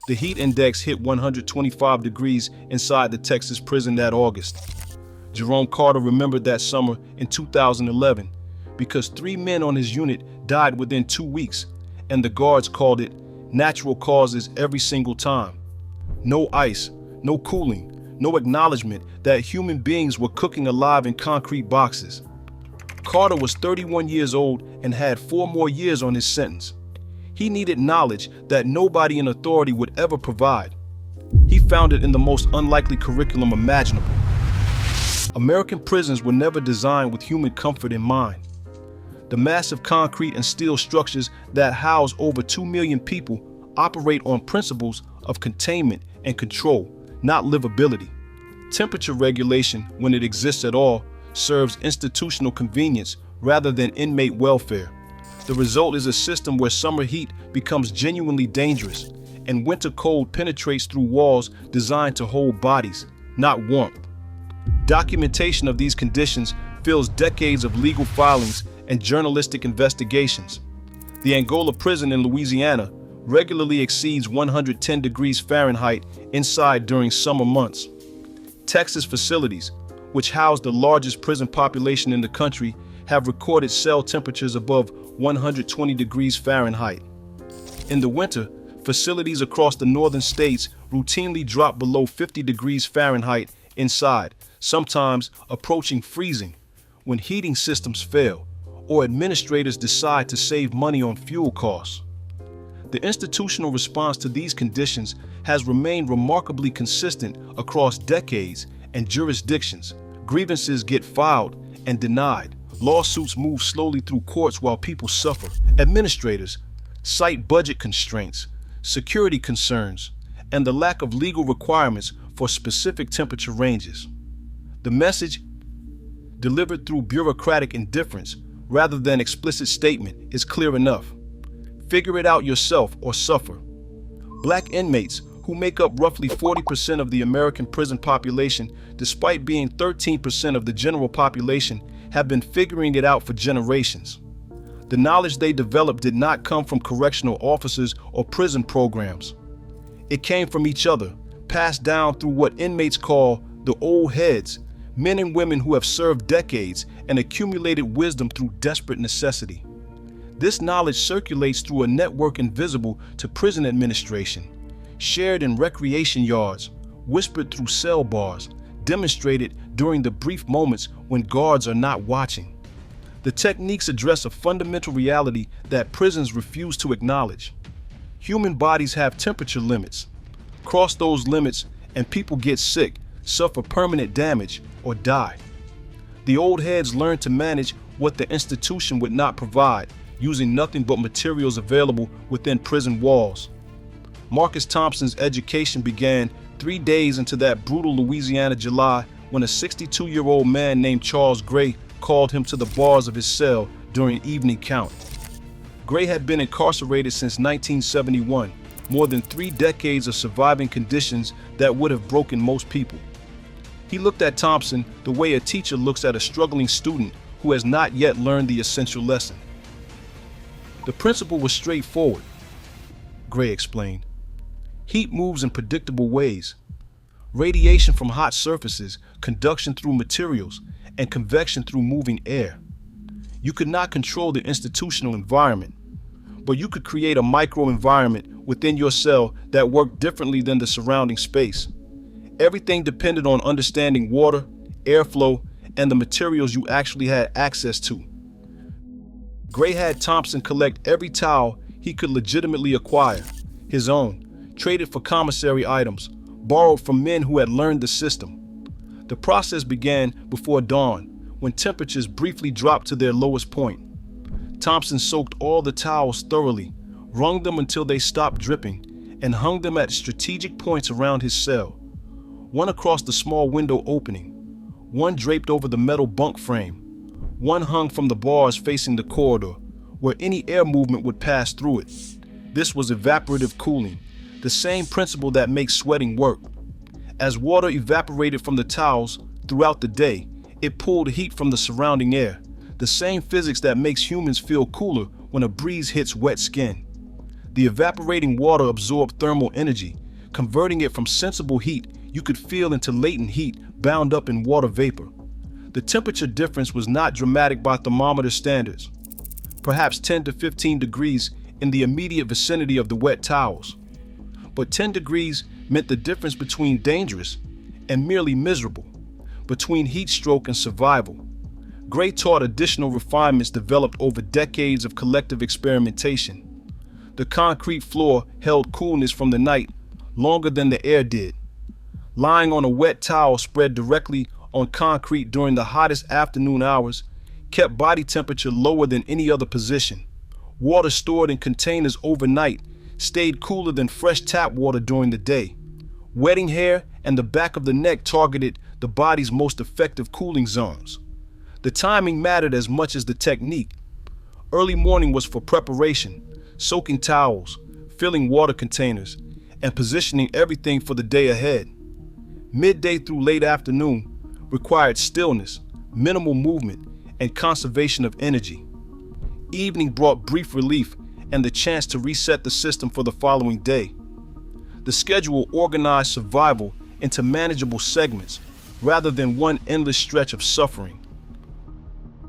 The heat index hit 125 degrees inside the Texas prison that August. Jerome Carter remembered that summer in 2011 because 3 men on his unit died within 2 weeks, and the guards called it natural causes every single time. No ice, no cooling, no acknowledgement that human beings were cooking alive in concrete boxes. Carter was 31 years old and had 4 more years on his sentence. He needed knowledge that nobody in authority would ever provide. He found it in the most unlikely curriculum imaginable. American prisons were never designed with human comfort in mind. The massive concrete and steel structures that house over 2 million people operate on principles of containment and control, not livability. Temperature regulation, when it exists at all, serves institutional convenience rather than inmate welfare. The result is a system where summer heat becomes genuinely dangerous, and winter cold penetrates through walls designed to hold bodies, not warmth. Documentation of these conditions fills decades of legal filings and journalistic investigations. The Angola prison in Louisiana regularly exceeds 110 degrees Fahrenheit inside during summer months. Texas facilities, which house the largest prison population in the country, have recorded cell temperatures above 120 degrees Fahrenheit. In the winter, facilities across the northern states routinely drop below 50 degrees Fahrenheit inside, sometimes approaching freezing, when heating systems fail or administrators decide to save money on fuel costs. The institutional response to these conditions has remained remarkably consistent across decades and jurisdictions. Grievances get filed and denied. Lawsuits move slowly through courts while people suffer. Administrators cite budget constraints, security concerns, and the lack of legal requirements for specific temperature ranges. The message, delivered through bureaucratic indifference rather than explicit statement, is clear enough. Figure it out yourself or suffer. Black inmates, who make up roughly 40% of the American prison population, despite being 13% of the general population, have been figuring it out for generations. The knowledge they developed did not come from correctional officers or prison programs. It came from each other, passed down through what inmates call the old heads, men and women who have served decades and accumulated wisdom through desperate necessity. This knowledge circulates through a network invisible to prison administration, shared in recreation yards, whispered through cell bars, demonstrated during the brief moments when guards are not watching. The techniques address a fundamental reality that prisons refuse to acknowledge. Human bodies have temperature limits. Cross those limits and people get sick, suffer permanent damage, or die. The old heads learn to manage what the institution would not provide, using nothing but materials available within prison walls. Marcus Thompson's education began 3 days into that brutal Louisiana July when a 62-year-old man named Charles Gray called him to the bars of his cell during evening count. Gray had been incarcerated since 1971, more than 3 decades of surviving conditions that would have broken most people. He looked at Thompson the way a teacher looks at a struggling student who has not yet learned the essential lesson. The principle was straightforward, Gray explained. Heat moves in predictable ways. Radiation from hot surfaces, conduction through materials, and convection through moving air. You could not control the institutional environment, but you could create a microenvironment within your cell that worked differently than the surrounding space. Everything depended on understanding water, airflow, and the materials you actually had access to. Gray had Thompson collect every towel he could legitimately acquire, his own, traded for commissary items, borrowed from men who had learned the system. The process began before dawn, when temperatures briefly dropped to their lowest point. Thompson soaked all the towels thoroughly, wrung them until they stopped dripping, and hung them at strategic points around his cell. One across the small window opening, one draped over the metal bunk frame, one hung from the bars facing the corridor, where any air movement would pass through it. This was evaporative cooling, the same principle that makes sweating work. As water evaporated from the towels throughout the day, it pulled heat from the surrounding air, the same physics that makes humans feel cooler when a breeze hits wet skin. The evaporating water absorbed thermal energy, converting it from sensible heat you could feel into latent heat bound up in water vapor. The temperature difference was not dramatic by thermometer standards, perhaps 10 to 15 degrees in the immediate vicinity of the wet towels. But 10 degrees meant the difference between dangerous and merely miserable, between heat stroke and survival. Gray taught additional refinements developed over decades of collective experimentation. The concrete floor held coolness from the night longer than the air did. Lying on a wet towel spread directly on concrete during the hottest afternoon hours kept body temperature lower than any other position. Water stored in containers overnight stayed cooler than fresh tap water during the day. Wetting hair and the back of the neck targeted the body's most effective cooling zones. The timing mattered as much as the technique. Early morning was for preparation, soaking towels, filling water containers, and positioning everything for the day ahead. Midday through late afternoon required stillness, minimal movement, and conservation of energy. Evening brought brief relief and the chance to reset the system for the following day. The schedule organized survival into manageable segments rather than one endless stretch of suffering.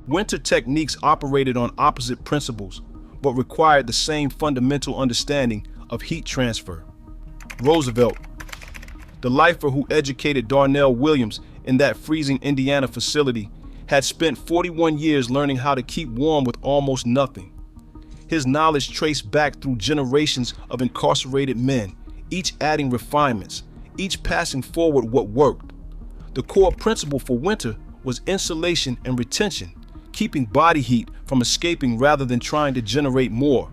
Winter techniques operated on opposite principles, but required the same fundamental understanding of heat transfer. Roosevelt, the lifer who educated Darnell Williams in that freezing Indiana facility, had spent 41 years learning how to keep warm with almost nothing. His knowledge traced back through generations of incarcerated men, each adding refinements, each passing forward what worked. The core principle for winter was insulation and retention, keeping body heat from escaping rather than trying to generate more.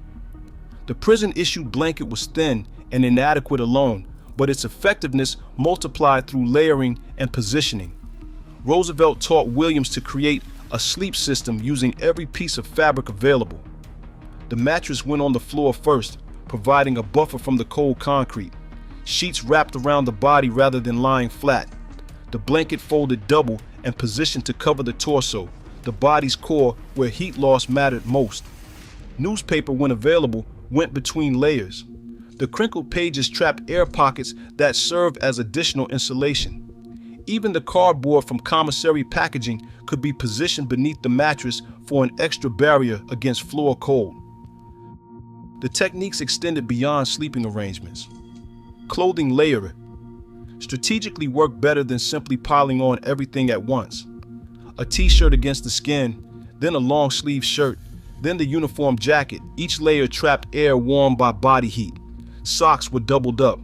The prison-issued blanket was thin and inadequate alone, but its effectiveness multiplied through layering and positioning. Roosevelt taught Williams to create a sleep system using every piece of fabric available. The mattress went on the floor first, providing a buffer from the cold concrete. Sheets wrapped around the body rather than lying flat. The blanket folded double and positioned to cover the torso, the body's core where heat loss mattered most. Newspaper, when available, went between layers. The crinkled pages trapped air pockets that served as additional insulation. Even the cardboard from commissary packaging could be positioned beneath the mattress for an extra barrier against floor cold. The techniques extended beyond sleeping arrangements. Clothing layering strategically worked better than simply piling on everything at once. A t-shirt against the skin, then a long-sleeve shirt, then the uniform jacket. Each layer trapped air warmed by body heat. Socks were doubled up.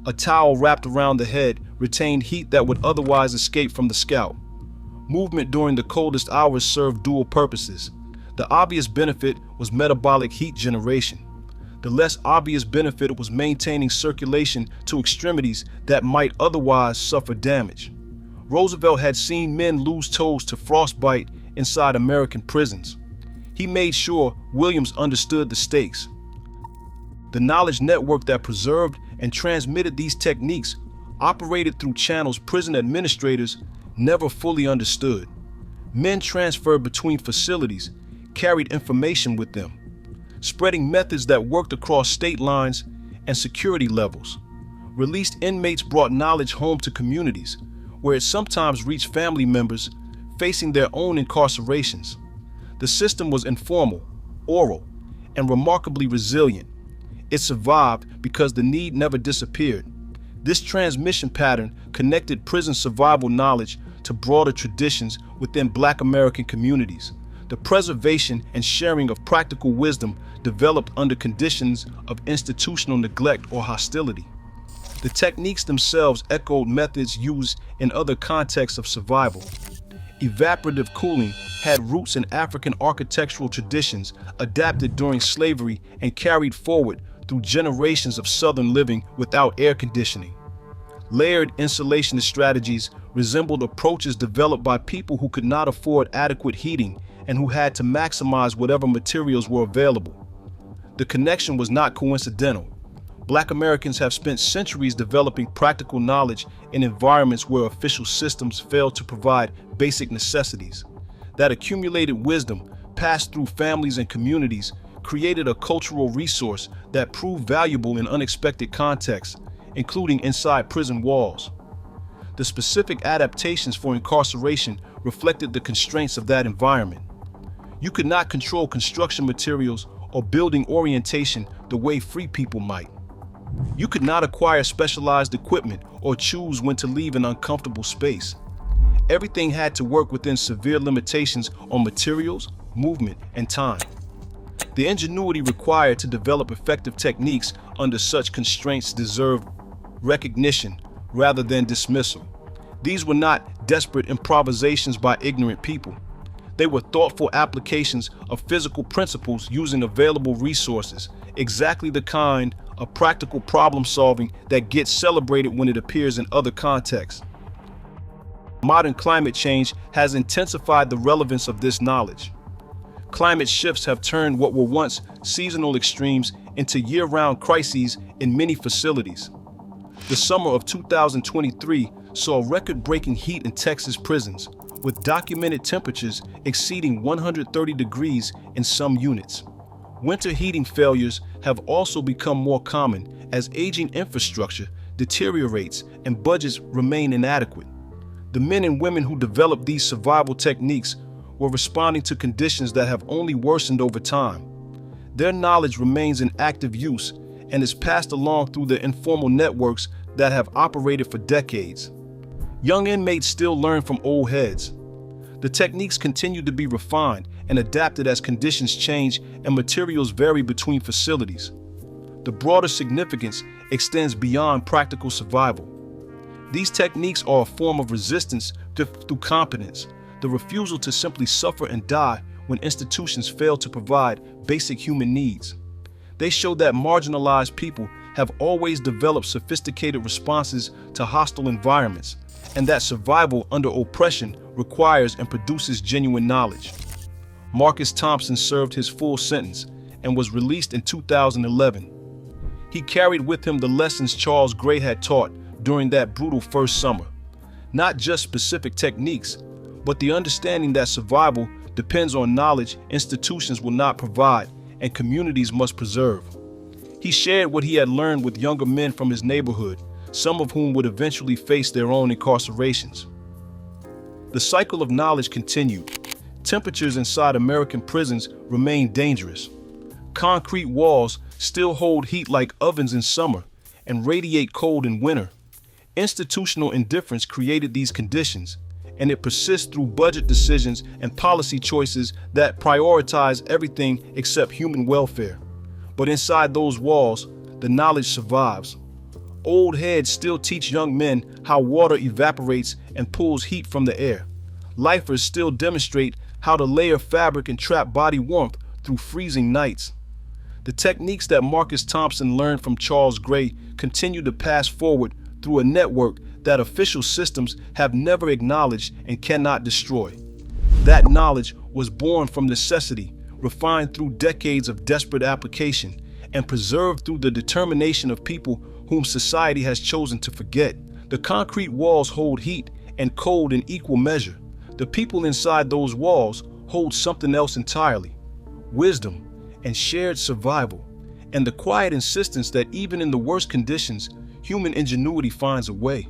A towel wrapped around the head retained heat that would otherwise escape from the scalp. Movement during the coldest hours served dual purposes. The obvious benefit was metabolic heat generation. The less obvious benefit was maintaining circulation to extremities that might otherwise suffer damage. Roosevelt had seen men lose toes to frostbite inside American prisons. He made sure Williams understood the stakes. The knowledge network that preserved and transmitted these techniques operated through channels prison administrators never fully understood. Men transferred between facilities, carried information with them, spreading methods that worked across state lines and security levels. Released inmates brought knowledge home to communities, where it sometimes reached family members facing their own incarcerations. The system was informal, oral, and remarkably resilient. It survived because the need never disappeared. This transmission pattern connected prison survival knowledge to broader traditions within Black American communities. The preservation and sharing of practical wisdom developed under conditions of institutional neglect or hostility. The techniques themselves echoed methods used in other contexts of survival. Evaporative cooling had roots in African architectural traditions adapted during slavery and carried forward through generations of Southern living without air conditioning. Layered insulation strategies resembled approaches developed by people who could not afford adequate heating and who had to maximize whatever materials were available. The connection was not coincidental. Black Americans have spent centuries developing practical knowledge in environments where official systems failed to provide basic necessities. That accumulated wisdom, passed through families and communities, created a cultural resource that proved valuable in unexpected contexts, including inside prison walls. The specific adaptations for incarceration reflected the constraints of that environment. You could not control construction materials or building orientation the way free people might. You could not acquire specialized equipment or choose when to leave an uncomfortable space. Everything had to work within severe limitations on materials, movement, and time. The ingenuity required to develop effective techniques under such constraints deserved recognition rather than dismissal. These were not desperate improvisations by ignorant people. They were thoughtful applications of physical principles using available resources, exactly the kind of practical problem solving that gets celebrated when it appears in other contexts. Modern climate change has intensified the relevance of this knowledge. Climate shifts have turned what were once seasonal extremes into year-round crises in many facilities. The summer of 2023 saw record-breaking heat in Texas prisons, with documented temperatures exceeding 130 degrees in some units. Winter heating failures have also become more common as aging infrastructure deteriorates and budgets remain inadequate. The men and women who developed these survival techniques were responding to conditions that have only worsened over time. Their knowledge remains in active use and is passed along through the informal networks that have operated for decades. Young inmates still learn from old heads. The techniques continue to be refined and adapted as conditions change and materials vary between facilities. The broader significance extends beyond practical survival. These techniques are a form of resistance through competence, the refusal to simply suffer and die when institutions fail to provide basic human needs. They show that marginalized people have always developed sophisticated responses to hostile environments, and that survival under oppression requires and produces genuine knowledge. Marcus Thompson served his full sentence and was released in 2011. He carried with him the lessons Charles Gray had taught during that brutal first summer. Not just specific techniques, but the understanding that survival depends on knowledge institutions will not provide and communities must preserve. He shared what he had learned with younger men from his neighborhood, some of whom would eventually face their own incarcerations. The cycle of knowledge continued. Temperatures inside American prisons remain dangerous. Concrete walls still hold heat like ovens in summer and radiate cold in winter. Institutional indifference created these conditions, and it persists through budget decisions and policy choices that prioritize everything except human welfare. But inside those walls, the knowledge survives. Old heads still teach young men how water evaporates and pulls heat from the air. Lifers still demonstrate how to layer fabric and trap body warmth through freezing nights. The techniques that Marcus Thompson learned from Charles Gray continue to pass forward through a network that official systems have never acknowledged and cannot destroy. That knowledge was born from necessity, refined through decades of desperate application, and preserved through the determination of people whom society has chosen to forget. The concrete walls hold heat and cold in equal measure. The people inside those walls hold something else entirely: wisdom and shared survival, and the quiet insistence that even in the worst conditions, human ingenuity finds a way.